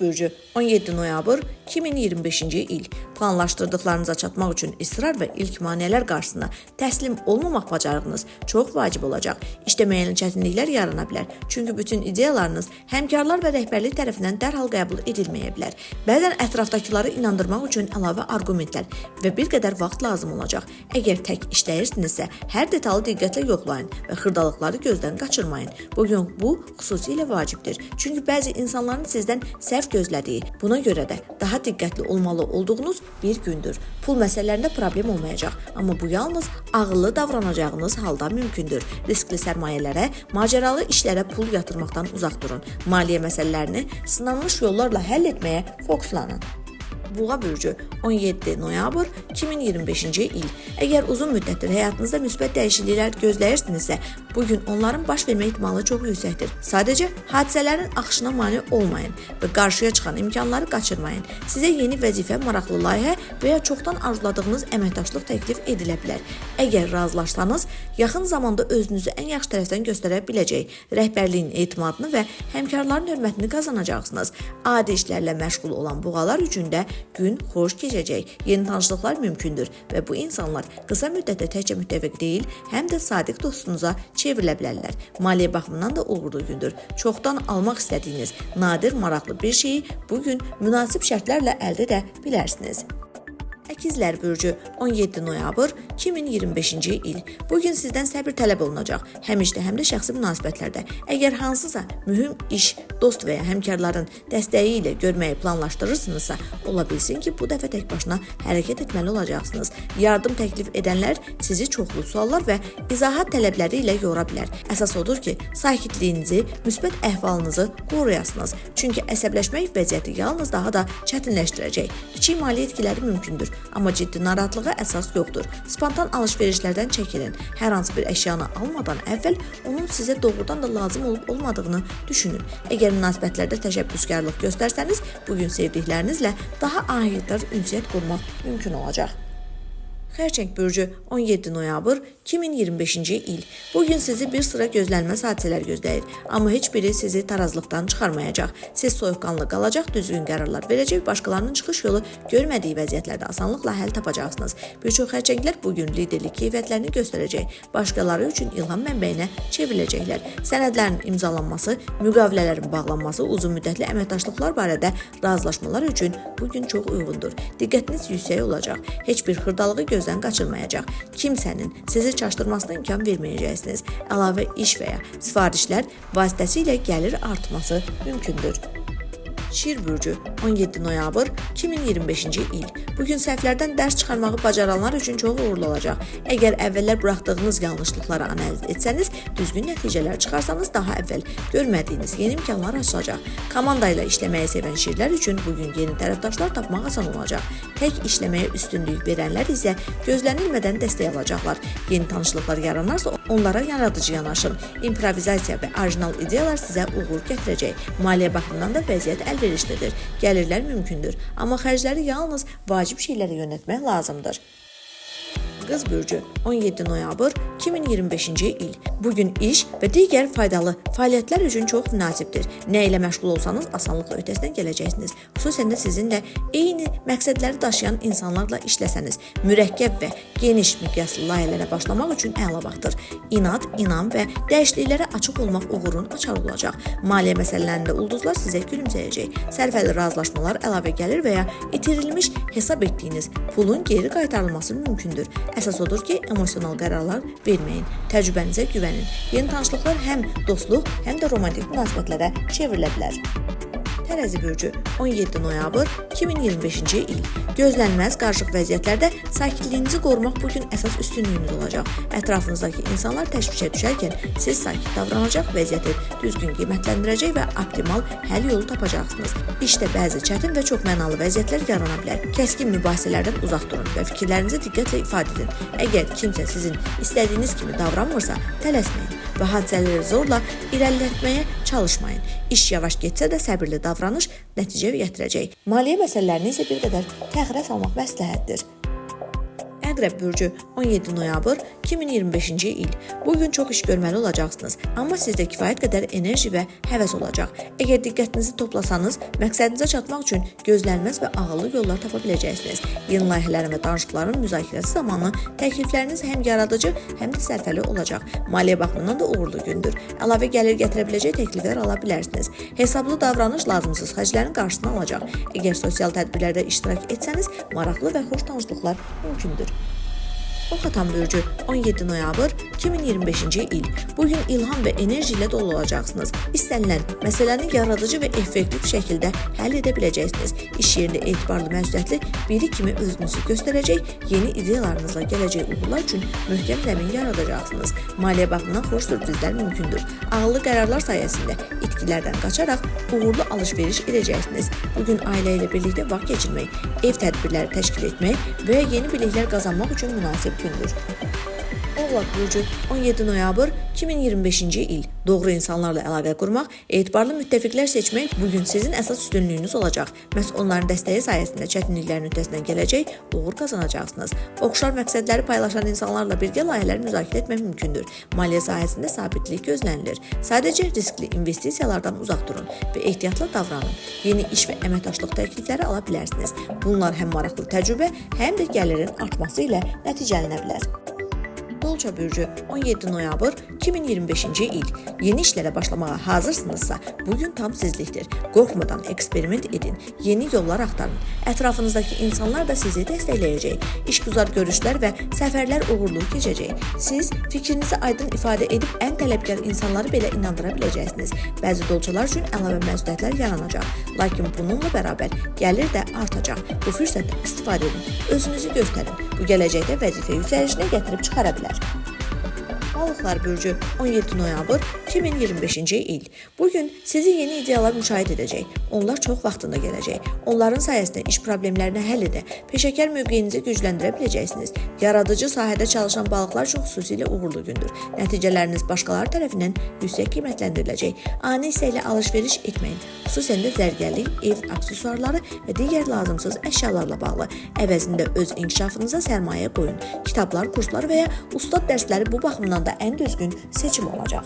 bürcü 17 noyabr 2025-ci il. Planlaşdırdıqlarınıza çatmaq üçün israr və ilk maneələr qarşısında təslim olmamaq bacarığınız çox vacib olacaq. İşdə müəyyən çətinliklər yarana bilər. Çünki bütün ideyalarınız həmkarlar və rəhbərlik tərəfindən dərhal qəbul edilməyə bilər. Bəzən ətrafdakıları inandırmaq üçün əlavə arqumentlər və bir qədər vaxt lazım olacaq. Əgər tək işləyirsinizsə, hər detalı diqqətlə yoxlayın və xırdalıqları gözdən qaçırmayın. Bugün bu xüsusilə vacibdir. Çünki bəzi insanların sizdən səhv gözlədiyi, buna görə də daha diqqətli olmalı olduğunuz bir gündür. Pul məsələlərində problem olmayacaq, amma bu yalnız ağıllı davranacağınız halda mümkündür. Riskli sərmayələrə, macəralı işlərə pul yatırmaqdan uzaq durun. Maliyyə məsələlərini sınanmış yollarla həll etməyə fokuslanın. Buğa bürcü 17 noyabr 2025-ci il. Əgər uzun müddətdir həyatınızda müsbət dəyişikliklər gözləyirsinizsə, bugün onların baş vermə ehtimalı çox yüksəkdir. Sadəcə hadisələrin axışına mane olmayın və qarşıya çıxan imkanları qaçırmayın. Sizə yeni vəzifə, maraqlı layihə və ya çoxdan arzuladığınız əməkdaşlıq təklif edilə bilər. Əgər razılaşsanız, yaxın zamanda özünüzü ən yaxşı tərəfdən göstərə biləcək, rəhbərliyin etimadını və həmkarların hörmətini qazanacaqsınız. Adi işlərlə məşğul olan buğalar üçün də gün xoş keçəcək, yeni tanışlıqlar mümkündür və bu insanlar qısa müddətdə təkcə müttəfiq deyil, həm də sadiq dostunuza çevrilə bilərlər. Maliyyə baxımından da uğurlu gündür. Çoxdan almaq istədiyiniz nadir, maraqlı bir şeyi bugün münasib şərtlərlə əldə edə bilərsiniz. Əkizlər bürcü 17 noyabr 2025-ci il. Bugün sizdən səbir tələb olunacaq, həm işdə, həm də şəxsi münasibətlərdə. Əgər hansısa mühüm iş, dost və ya həmkarların dəstəyi ilə görməyi planlaşdırırsınızsa, ola bilsin ki, bu dəfə tək başına hərəkət etməli olacaqsınız. Yardım təklif edənlər sizi çoxlu suallar və izahat tələbləri ilə yora bilər. Əsas odur ki, sakitliyinizi, müsbət əhvalınızı qoruyasınız. Çünki əsəbləşmək vəziyyəti yalnız daha da çətinləşdirəcək. Kiçik maliyyə etkiləri mümkündür. Amma ciddi narahatlığa əsas yoxdur. Spontan alış-verişlərdən çəkilin. Hər hansı bir əşyanı almadan əvvəl onun sizə doğrudan da lazım olub olmadığını düşünün. Əgər münasibətlərdə təşəbbüskarlıq göstərsəniz, bugün sevdiklərinizlə daha ahiddar ünsiyyət qurmaq mümkün olacaq. Xərçəng bürcü 17 noyabr 2025-ci il. Bugün sizi bir sıra gözlənməz hadisələr gözləyir. Amma heç biri sizi tarazlıqdan çıxarmayacaq. Siz soyuqqanlı qalacaq, düzgün qərarlar verəcək, başqalarının çıxış yolu görmədiyi vəziyyətlərdə asanlıqla həll tapacaqsınız. Bir çox xərçənglər bugün liderlik keyfiyyətlərini göstərəcək. Başqaları üçün ilham mənbəyinə çevriləcəklər. Sənədlərin imzalanması, müqavilələrin bağlanması, uzun müddətli əməkdaşlıqlar barədə razılaşmalar üçün bugün çox uyğundur. Diqqətiniz yüksək olacaq. Heç bir xırdalığı gözdən qaçırmayacaq. Kimsənin sizi çaşdırmasına imkan verməyəcəksiniz. Əlavə iş və ya sifarişlər vasitəsilə gəlir artması mümkündür. Şir bürcü 17 noyabr 2025-ci il. Bugün səhvlərdən dərs çıxarmağı bacaranlar üçün çox uğurlu olacaq. Əgər əvvəllər buraxdığınız yanlışlıqları analiz etsəniz, düzgün nəticələr çıxarsanız daha əvvəl görmədiyiniz yeni imkanlar açılacaq. Komanda ilə işləməyi sevən şirlər üçün bugün yeni tərəfdaşlar tapmaq asan olacaq. Tək işləməyə üstünlük verənlər isə gözlənilmədən dəstək alacaqlar. Yeni tanışlıqlar yaranarsa onlara yaradıcı yanaşın. İmprovizasiya və orijinal ideyalar sizə uğur gətirəcək. Maliyyə baxımından da vəziyyət əlverişlidir. Gəlirlər mümkündür, amma xərcləri yalnız vacib şeylərə yönəltmək lazımdır. Qız bürcü 17 noyabr 2025-ci il. Bugün iş və digər faydalı fəaliyyətlər üçün çox münasibdir. Nə ilə məşğul olsanız asanlıqla öhdəsindən gələcəksiniz. Xüsusən də sizinlə eyni məqsədləri daşıyan insanlarla işləsəniz, mürəkkəb və geniş miqyaslı layihələrə başlamaq üçün əla vaxtdır. İnad, inam və dəyişikliklərə açıq olmaq uğurun açarı olacaq. Maliyyə məsələlərində ulduzlar sizə gülümsəyəcək. Sərfəli razılaşmalar, əlavə gəlir və ya itirilmiş hesab etdiyiniz pulun geri qaytarılması mümkündür. Əsas odur ki, emosional qərarlar verməyin, təcrübənizə güvənin. Yeni tanışlıqlar həm dostluq, həm də romantik münasibətlərə çevrilə bilər. Tərəzi bürcü 17 noyabr 2025-ci il. Gözlənməz qarışıq vəziyyətlərdə sakitliyinizi qorumaq bugün əsas üstünlüyünüz olacaq. Ətrafınızdakı insanlar təşvişə düşərkən siz sakit davranacaq, vəziyyəti düzgün qiymətləndirəcək və optimal həll yolu tapacaqsınız. İşdə bəzi çətin və çox mənalı vəziyyətlər yarana bilər. Kəskin mübahisələrdən uzaq durun və fikirlərinizi diqqətlə ifadə edin. Əgər kimsə sizin istədiyiniz kimi davranmırsa, tələsməyin və hadisələri zorla irəlilətməyə çalışmayın. İş yavaş getsə də səbirli davranış nəticə gətirəcək. Maliyyə məsələlərini isə bir qədər təxirə salmaq məsləhətdir. Əqrəb bürcü 17 noyabr 2025-ci il. Bugün çox iş görməli olacaqsınız, amma sizdə kifayət qədər enerji və həvəs olacaq. Əgər diqqətinizi toplasanız, məqsədinizə çatmaq üçün gözlənilməz və ağıllı yollar tapa biləcəksiniz. Yeni layihələrin və danışıqların müzakirəsi zamanı təklifləriniz həm yaradıcı, həm də sərfəli olacaq. Maliyyə baxımından da uğurlu gündür. Əlavə gəlir gətirə biləcək təkliflər ala bilərsiniz. Hesablı davranış lazımsız xərclərin qarşısını alacaq. Əgər sosial tədbirlərdə iştirak etsəniz, maraqlı və xoş tanışlıqlar mümkündür. Ox atan bürcü 17 noyabr 2025-ci il. Bugün ilham və enerji ilə dolu olacaqsınız. İstənilən məsələni yaradıcı və effektiv şəkildə həll edə biləcəksiniz. İş yerində etibarlı məsuliyyətli biri kimi özünüzü göstərəcək, yeni ideyalarınızla gələcək uğurlar üçün möhkəm zəmin yaradacaqsınız. Maliyyə baxımından xoş sürprizlər mümkündür. Ağıllı qərarlar sayəsində itkilərdən qaçaraq uğurlu alış-veriş edəcəksiniz. Bugün ailə ilə birlikdə vaxt keçirmək, ev tədbirləri təşkil etmək və yeni biliklər qazanmaq üçün münasib gündür. Oğlaq bürcü 17 noyabr 2025-ci il. Doğru insanlarla əlaqə qurmaq, etibarlı müttəfiqlər seçmək bugün sizin əsas üstünlüyünüz olacaq. Məhz onların dəstəyi sayəsində çətinliklərin öhdəsindən gələcək, uğur qazanacaqsınız. Oxşar məqsədləri paylaşan insanlarla birgə layihələr müzakirə etmək mümkündür. Maliyyə sahəsində sabitlik gözlənilir. Sadəcə riskli investisiyalardan uzaq durun və ehtiyatla davranın. Yeni iş və əməkdaşlıq təklifləri ala bilərsiniz. Bunlar həm maraqlı təcrübə, həm də gəlirin artması ilə nəticələnə bilər. Dolça bürcü 17 noyabr 2025-ci il. Yeni işlərə başlamağa hazırsınızsa, bugün tam sizlikdir. Qorxmadan eksperiment edin, yeni yollar axtarın. Ətrafınızdakı insanlar da sizi dəstəkləyəcək. İşgüzar görüşlər və səfərlər uğurlu keçəcək. Siz fikrinizi aydın ifadə edib ən tələbkar insanları belə inandıra biləcəksiniz. Bəzi dolçalar üçün əlavə məsuliyyətlər yaranacaq. Lakin bununla bərabər gəlir də artacaq. Bu fürsətdən istifadə edin, özünüzü göstərin. Bu gələcəkdə vəzifə yüksəlişinə gətirib çıxara bilər. Balıqlar bürcü 17 noyabr 2025-ci il. Bugün sizi yeni ideyalar müşahidə edəcək. Onlar çox vaxtında gələcək. Onların sayəsində iş problemlərini həll edə, peşəkar mövqeyinizi gücləndirə biləcəksiniz. Yaradıcı sahədə çalışan balıqlar üçün xüsusilə uğurlu gündür. Nəticələriniz başqaları tərəfindən yüksək qiymətləndiriləcək. Ani hissə ilə alış-veriş etməyin. Xüsusən də zərgərlik, ev aksesuarları və digər lazımsız əşyalarla bağlı. Əvəzində öz inkişafınıza sərmayə qoyun. Kitablar, kurslar və ya ustad dərsləri bu baxımdan da ən düzgün seçim olacaq.